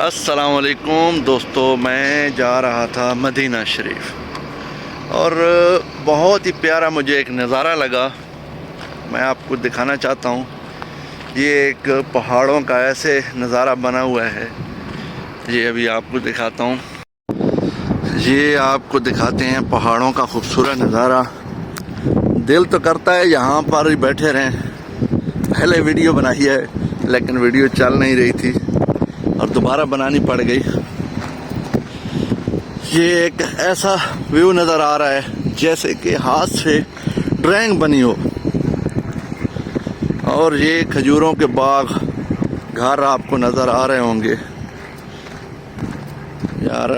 السلام علیکم دوستو، میں جا رہا تھا مدینہ شریف اور بہت ہی پیارا مجھے ایک نظارہ لگا. میں آپ کو دکھانا چاہتا ہوں. یہ ایک پہاڑوں کا ایسے نظارہ بنا ہوا ہے. یہ ابھی آپ کو دکھاتا ہوں. یہ آپ کو دکھاتے ہیں پہاڑوں کا خوبصورت نظارہ. دل تو کرتا ہے یہاں پر ہی بیٹھے رہیں. پہلے ویڈیو بنائی ہے لیکن ویڈیو چل نہیں رہی تھی اور دوبارہ بنانی پڑ گئی. یہ ایک ایسا ویو نظر آ رہا ہے جیسے کہ ہاتھ سے ڈرائنگ بنی ہو. اور یہ کھجوروں کے باغ گھر آپ کو نظر آ رہے ہوں گے. یار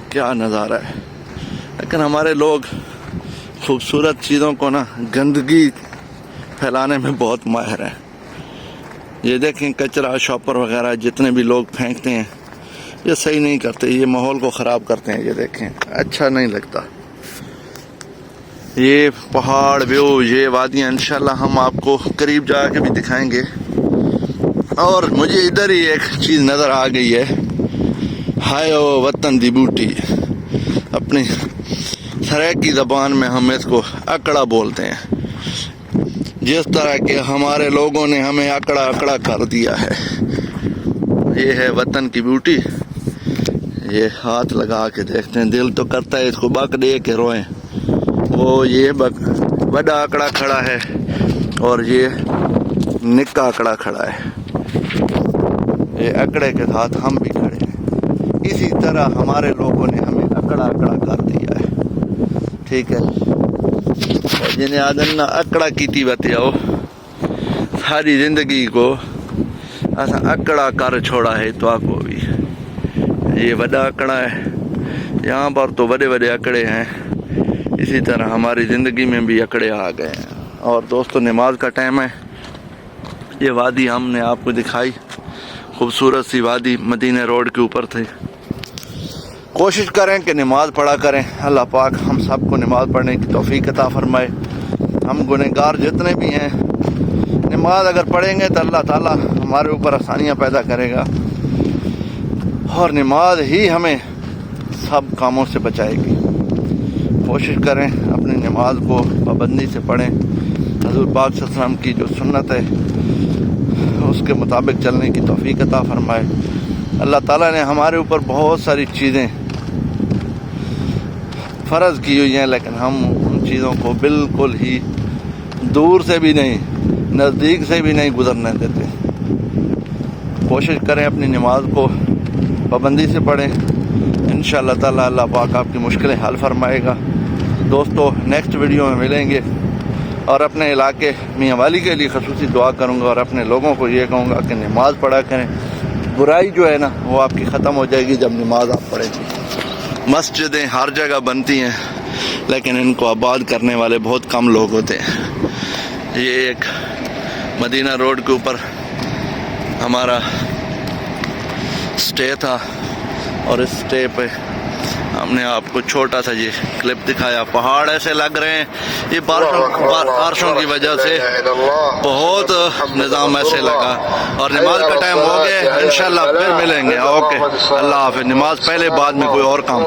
کیا نظارہ ہے. لیکن ہمارے لوگ خوبصورت چیزوں کو گندگی پھیلانے میں بہت ماہر ہیں. یہ دیکھیں کچرا شاپر وغیرہ جتنے بھی لوگ پھینکتے ہیں یہ صحیح نہیں کرتے. یہ ماحول کو خراب کرتے ہیں. یہ دیکھیں اچھا نہیں لگتا. یہ پہاڑ ویو، یہ وادیاں انشاءاللہ ہم آپ کو قریب جا کے بھی دکھائیں گے. اور مجھے ادھر ہی ایک چیز نظر آ گئی ہے. ہائے او وطن دی بوٹی. اپنی سرائیکی زبان میں ہم اس کو اکڑا بولتے ہیں. جس طرح کہ ہمارے لوگوں نے ہمیں اکڑا اکڑا کر دیا ہے. یہ ہے وطن کی بیوٹی. یہ ہاتھ لگا کے دیکھتے ہیں دل تو کرتا ہے اس کو بک دے کے روئیں. وہ یہ بڑا اکڑا کھڑا ہے اور یہ نکا اکڑا کھڑا ہے. یہ اکڑے کے ساتھ ہم بھی کھڑے ہیں. اسی طرح ہمارے لوگوں نے ہمیں اکڑا اکڑا کر دیا ہے. ٹھیک ہے. جنہیں آدم نہ اکڑا کیتی بتاؤ ساری زندگی کو ایسا اکڑا کر چھوڑا ہے. تو آپ کو بھی یہ بڑا اکڑا ہے. یہاں پر تو بڑے بڑے اکڑے ہیں. اسی طرح ہماری زندگی میں بھی اکڑے آ گئے ہیں. اور دوستو نماز کا ٹائم ہے. یہ وادی ہم نے آپ کو دکھائی. خوبصورت سی وادی مدینہ روڈ کے اوپر تھی. کوشش کریں کہ نماز پڑھا کریں. اللہ پاک ہم سب کو نماز پڑھنے کی توفیق عطا فرمائے. ہم گنہگار جتنے بھی ہیں نماز اگر پڑھیں گے تو اللہ تعالیٰ ہمارے اوپر آسانیاں پیدا کرے گا اور نماز ہی ہمیں سب کاموں سے بچائے گی. کوشش کریں اپنی نماز کو پابندی سے پڑھیں. حضور پاک صلی اللہ علیہ وسلم کی جو سنت ہے اس کے مطابق چلنے کی توفیق عطا فرمائے. اللہ تعالیٰ نے ہمارے اوپر بہت ساری چیزیں فرض کی ہوئی ہیں لیکن ہم ان چیزوں کو بالکل ہی دور سے بھی نہیں نزدیک سے بھی نہیں گزرنے دیتے. کوشش کریں اپنی نماز کو پابندی سے پڑھیں. انشاءاللہ تعالیٰ اللہ پاک آپ کی مشکلیں حل فرمائے گا. دوستو نیکسٹ ویڈیو میں ملیں گے. اور اپنے علاقے میاں والی کے لیے خصوصی دعا کروں گا اور اپنے لوگوں کو یہ کہوں گا کہ نماز پڑھا کریں. برائی جو ہے وہ آپ کی ختم ہو جائے گی جب نماز آپ پڑھیں گے. مسجدیں ہر جگہ بنتی ہیں لیکن ان کو آباد کرنے والے بہت کم لوگ ہوتے ہیں. یہ ایک مدینہ روڈ کے اوپر ہمارا اسٹے تھا اور اس اسٹے پہ ہم نے آپ کو چھوٹا سا یہ کلپ دکھایا. پہاڑ ایسے لگ رہے ہیں یہ بارشوں کی وجہ سے بہت نظام ایسے لگا. اور نماز کا ٹائم ہو گیا. انشاءاللہ پھر ملیں گے. اوکے اللہ حافظ. نماز پہلے بعد میں کوئی اور کام.